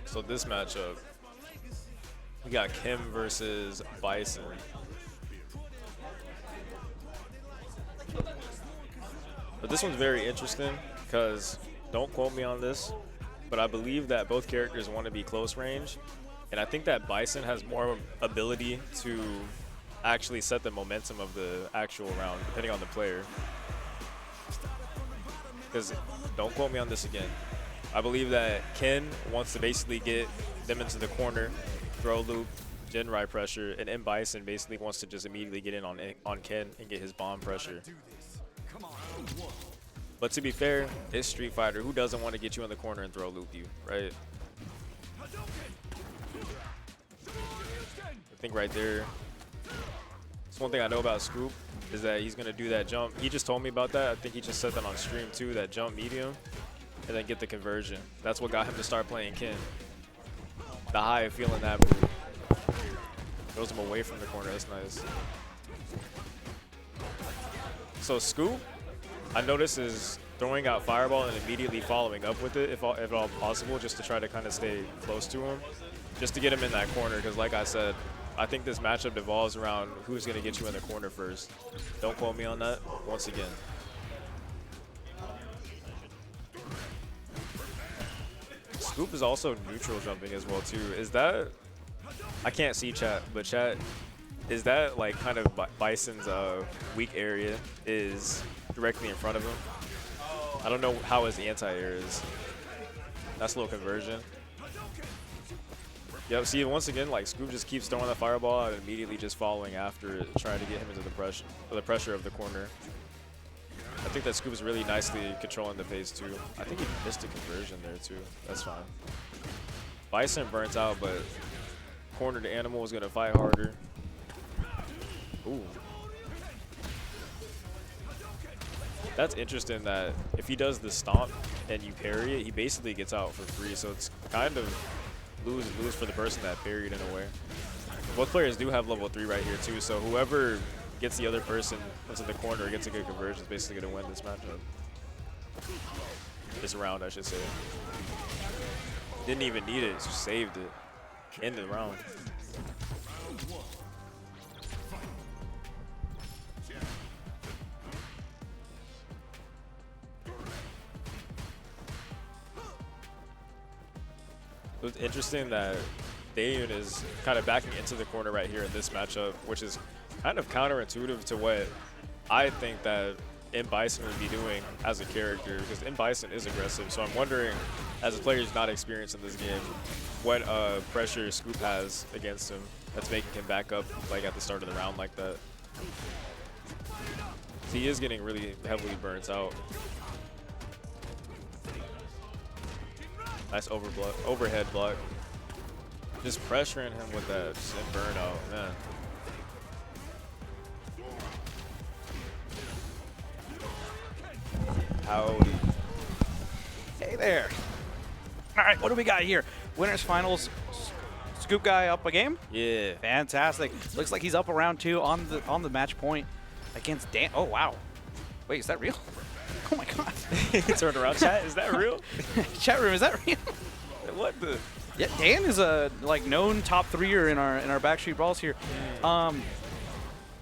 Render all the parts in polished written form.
So this matchup, we got Kim versus Bison. But this one's very interesting because, don't quote me on this, but I believe that both characters want to be close range. And I think that Bison has more ability to actually set the momentum of the actual round, depending on the player. Because, don't quote me on this again, I believe that Ken wants to basically get them into the corner, throw loop, gen right pressure, and M Bison basically wants to just immediately get in on Ken and get his bomb pressure. But to be fair, it's Street Fighter. Who doesn't want to get you in the corner and throw loop you, right? I think right there, that's one thing I know about Scoop, is that he's going to do that jump. He just told me about that. I think he just said that on stream too, that jump medium, and then get the conversion. That's what got him to start playing Ken. The high of feeling that move. Throws him away from the corner. That's nice. So Scoop, I notice, is throwing out Fireball and immediately following up with it, if at all possible, just to try to kind of stay close to him, just to get him in that corner. Because like I said, I think this matchup devolves around who's going to get you in the corner first. Don't quote me on that once again. Scoop is also neutral jumping as well too. Is that, I can't see chat, but chat, is that like kind of Bison's weak area is directly in front of him? I don't know how his anti-air is. That's a little conversion. Yep, see, once again, like Scoop just keeps throwing the fireball out and immediately just following after it, trying to get him into the pressure of the corner. I think that Scoop is really nicely controlling the pace too. I think he missed a conversion there too. That's fine. Bison burnt out, but cornered animal is gonna fight harder. Ooh. That's interesting that if he does the stomp and you parry it, he basically gets out for free. So it's kind of lose for the person that parried in a way. Both players do have level 3 right here too, so whoever gets the other person into the corner, gets a good conversion, is basically going to win this matchup. This round, I should say. Didn't even need it, just saved it. End of the round. It's interesting that DayUn is kind of backing into the corner right here in this matchup, which is kind of counterintuitive to what I think that M Bison would be doing as a character, because M Bison is aggressive. So I'm wondering, as a player who's not experienced in this game, what pressure Scoop has against him that's making him back up like at the start of the round like that. So he is getting really heavily burnt out. Nice overhead block. Just pressuring him with that burnout, man. Howdy. Hey there. All right, what do we got here? Winners finals. ScoopGuy up a game? Yeah. Fantastic. Looks like he's up around 2 on the match point against Dan. Oh wow. Wait, is that real? Oh my god. Turn around, chat. Is that real? Chat room, is that real? What the? Yeah, Dan is a known top 3er in our Backstreet Brawls here.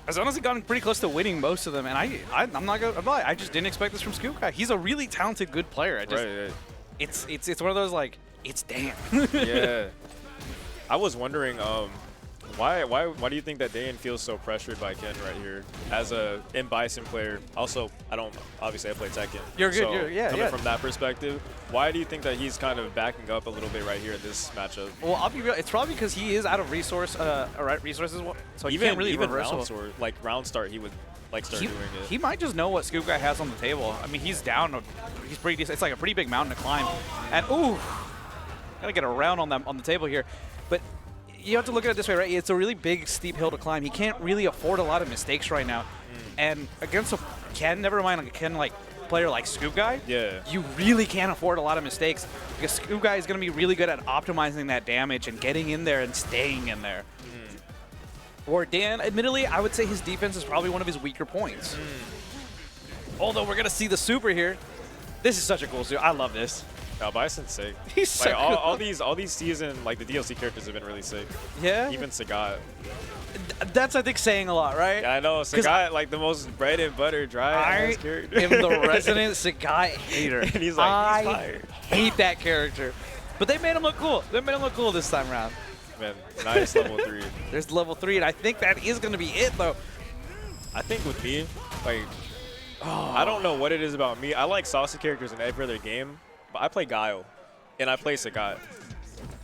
As honestly gotten pretty close to winning most of them, and I'm not gonna lie, I just didn't expect this from ScoopGuy. He's a really talented, good player. I just, right. It's one of those like, it's Dan. Yeah. I was wondering, why do you think that DayUn feels so pressured by Ken right here as a M Bison player? Also, obviously I play Tekken. You're good. So coming from that perspective, why do you think that he's kind of backing up a little bit right here in this matchup? Well, I'll be real. It's probably because he is out of resources. So he can't really reverse round start, he would start doing it. He might just know what ScoopGuy has on the table. I mean, he's down. He's pretty decent. It's like a pretty big mountain to climb. And ooh, gotta get around on the table here. But you have to look at it this way, right? It's a really big, steep hill to climb. He can't really afford a lot of mistakes right now. And against a Ken, never mind a Ken player like ScoopGuy, you really can't afford a lot of mistakes, because ScoopGuy is going to be really good at optimizing that damage and getting in there and staying in there. Or Dan, admittedly, I would say his defense is probably one of his weaker points. Although we're going to see the super here. This is such a cool suit. I love this. No, Bison's sick. He's so like, cool. all these season, like the DLC characters have been really sick. Yeah. Even Sagat. That's, I think, saying a lot, right? Yeah, I know. Sagat, like the most bread and butter dry character. I am the resident Sagat hater. And he's like, he's fired. Hate that character. But they made him look cool. They made him look cool this time around. Man, nice level 3. There's level 3, and I think that is going to be it, though. I think with me, like, I don't know what it is about me. I like saucy characters in every other game, but I play Guile, and I play Sagat.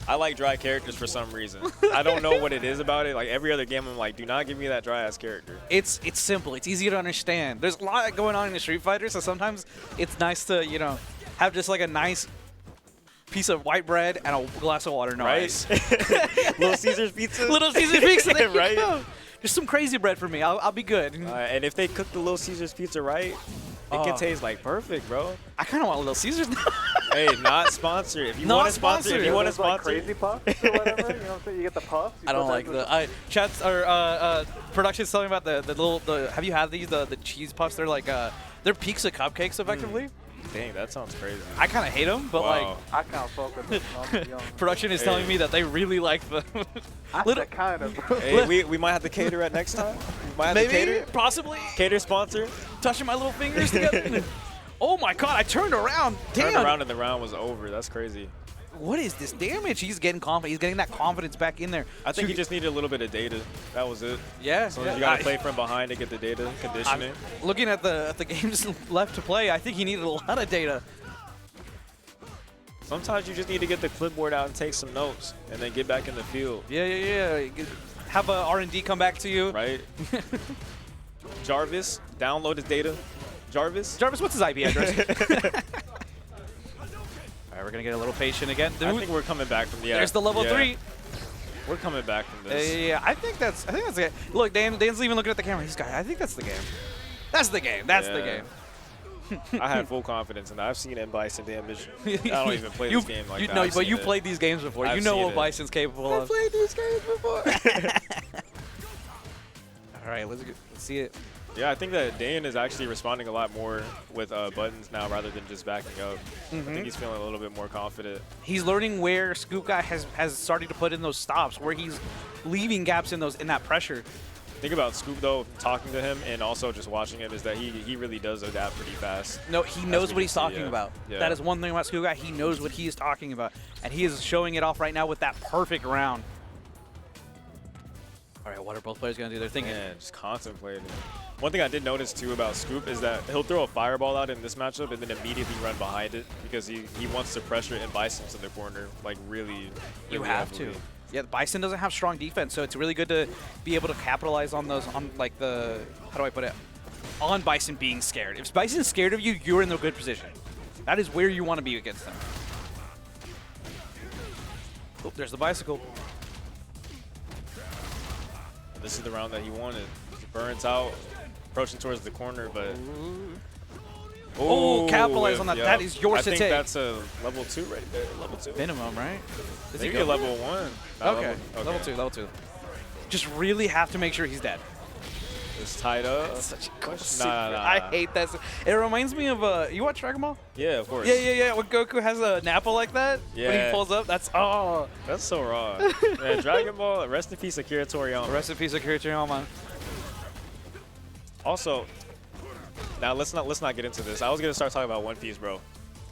I like dry characters for some reason. I don't know what it is about it. Like every other game, I'm like, do not give me that dry ass character. It's simple. It's easy to understand. There's a lot going on in the Street Fighter, so sometimes it's nice to, you know, have just like a nice piece of white bread and a glass of water, no ice. Little Caesar's pizza. Little Caesar's pizza. There right. you go. Just some crazy bread for me. I'll be good. And if they cook the Little Caesar's pizza right, it can taste like perfect, bro. I kind of want Little Caesars now. Hey, not sponsored. If you Not want to sponsor, sponsored. if you want to Like sponsor, crazy puffs or whatever. You know what I'm saying? You get the puffs. I don't like the. Chats or production's telling me about the little. Have you had these the cheese puffs? They're like they're pizza cupcakes effectively. Dang, that sounds crazy. I kind of hate them, but Wow. I can't fuck with them. production is telling me that they really like them. I said kind of. Hey, we might have to cater at next time. We might have to Maybe, cater. possibly. Cater sponsor. Touching my little fingers together. Oh my god, I turned around. Damn. Turned around and the round was over. That's crazy. What is this damage? He's getting confident. He's getting that confidence back in there. I think he just needed a little bit of data. That was it. Yeah. So you gotta play from behind to get the data, conditioning. Looking at the games left to play, I think he needed a lot of data. Sometimes you just need to get the clipboard out and take some notes, and then get back in the field. Yeah. Have a R&D come back to you. Right. Jarvis, download his data. Jarvis, what's his IP address? All right, we're gonna get a little patient again. I think we're coming back from the. There's the level 3. We're coming back from this. Yeah, I think that's the game. Look, Dan's even looking at the camera. He's got. I think that's the game. That's the game. That's the game. I had full confidence in that. I've seen M Bison damage. I don't even play this game like that. No, I've but seen you it. played these games before. I've You know seen what it. Bison's capable of. I've played these games before. All right, let's see it. Yeah, I think that DayUn is actually responding a lot more with buttons now rather than just backing up. I think he's feeling a little bit more confident. He's learning where ScoopGuy has started to put in those stops, where he's leaving gaps in that pressure. The thing about Scoop, though, talking to him and also just watching him is that he really does adapt pretty fast. No, he knows what he's talking yeah. about. Yeah. That is one thing about ScoopGuy. He knows what he is talking about. And he is showing it off right now with that perfect round. All right, what are both players going to do? They're thinking. Man, just contemplating. One thing I did notice, too, about Scoop is that he'll throw a fireball out in this matchup and then immediately run behind it because he wants to pressure in Bison's in the corner, like really You have heavily. to. Yeah, Bison doesn't have strong defense, so it's really good to be able to capitalize on those, on like the, how do I put it, on Bison being scared. If Bison's scared of you, you're in a good position. That is where you want to be against them. Oh, there's the bicycle. This is the round that he wanted. He burns out, approaching towards the corner, but... Oh, capitalize on that. Yeah. That is yours to I take. think that's a level 2 right there. Level 2. Minimum, right? Does Maybe he a go? level 1. Okay. Level 2. Just really have to make sure he's dead. It's tied up. That's such a cool Nah. secret. I hate that. It reminds me of, you watch Dragon Ball? Yeah, of course. Yeah. When Goku has a Nappa like that, when he Yeah. pulls up, that's, oh. That's so raw. Man, Dragon Ball, rest in peace, Akira Toriyama. Rest in peace, Akira Toriyama. Also, now let's not get into this. I was gonna start talking about One Piece, bro.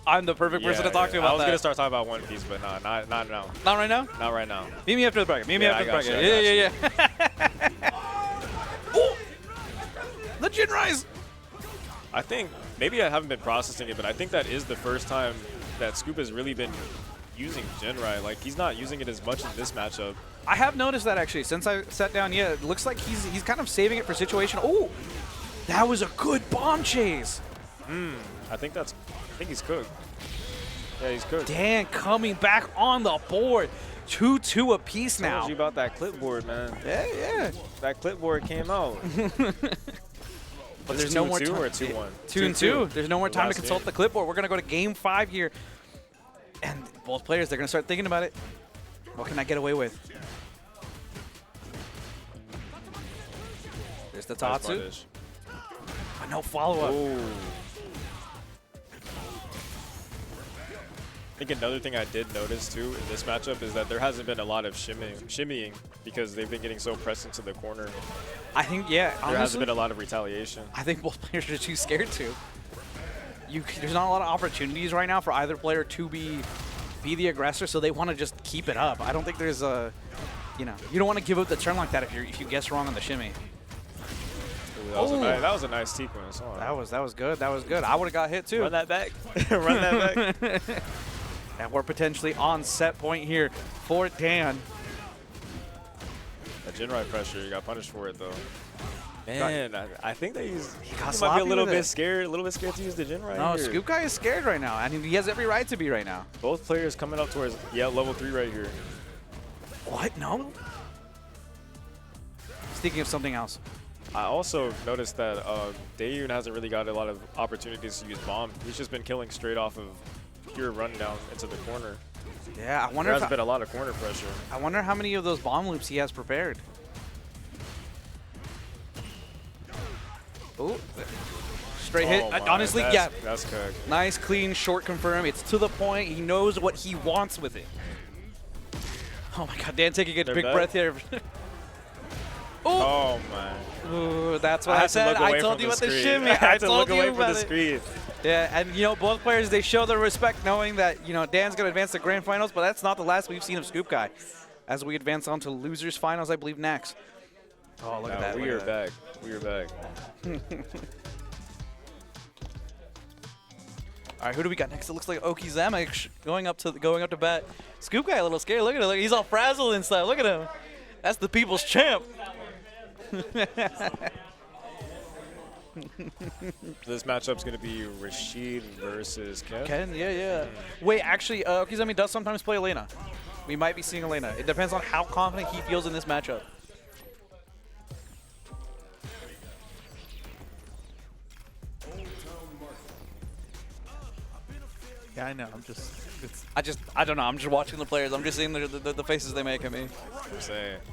I'm the perfect person to talk to about I was that. gonna start talking about One Piece, but nah, not now. Not right now? Not right now. Meet me after the bracket. Meet me Yeah, after the I got bracket. you, Yeah. Ooh! The Jin Rise! I think maybe I haven't been processing it, but I think that is the first time that Scoop has really been using Jinrai. Like he's not using it as much in this matchup. I have noticed that actually. Since I sat down, yeah, it looks like he's kind of saving it for situation. Oh! That was a good bomb chase. I think he's cooked. Yeah, he's cooked. Dan coming back on the board. 2-2 apiece I now. told you about that clipboard, man. Yeah. That clipboard came out. But It's there's no more 2-2 time. or 2-1? 2-2. There's no more time to Last consult game. the clipboard. We're going to go to game 5 here. And both players, they're going to start thinking about it. What can I get away with? There's the Nice Tatsu. punish. But no follow-up. Ooh. think another thing I did notice too in this matchup is that there hasn't been a lot of shimmying because they've been getting so pressed into the corner. I think, yeah, honestly, There hasn't been a lot of retaliation. I think both players are too scared to. There's not a lot of opportunities right now for either player to be the aggressor, so they want to just keep it up. I don't think there's a, you don't want to give up the turn like that if you guess wrong on the shimmy. Ooh, that was a nice sequence. That was good. That was good. I would have got hit too. Run that back. Run that back. And we're potentially on set point here for Dan. That Jinrai pressure, you got punished for it though. Man, I think that he might be a little bit scared to use the Jinrai No, here. ScoopGuy is scared right now. I mean, he has every right to be right now. Both players coming up towards, level 3 right here. What? No? Thinking of something else. I also noticed that DayUn hasn't really got a lot of opportunities to use bomb. He's just been killing straight off of pure rundown into the corner. Yeah, I wonder There hasn't been a lot of corner pressure. I wonder how many of those bomb loops he has prepared. Ooh. Straight hit. Honestly, yeah. That's cooked. Nice, clean, short confirm. It's to the point. He knows what he wants with it. Oh my god, Dan taking a big breath here. Oh man. Ooh, that's what I said. I told you about the shimmy. I told you about the screen. Yeah, and both players, they show their respect knowing that, Dan's going to advance to grand finals, but that's not the last we've seen of ScoopGuy as we advance on to losers finals, I believe, next. Oh, look at that. We are back. We are back. All right, who do we got next? It looks like Oki Zamek going up to bat. ScoopGuy a little scared. Look at him. He's all frazzled and stuff. Look at him. That's the people's champ. This matchup's going to be Rashid versus Ken. Ken, yeah. Wait, actually, Oki Zamek does sometimes play Elena. We might be seeing Elena. It depends on how confident he feels in this matchup. Yeah, I know. I don't know. I'm just watching the players. I'm just seeing the faces they make at me. I'm saying.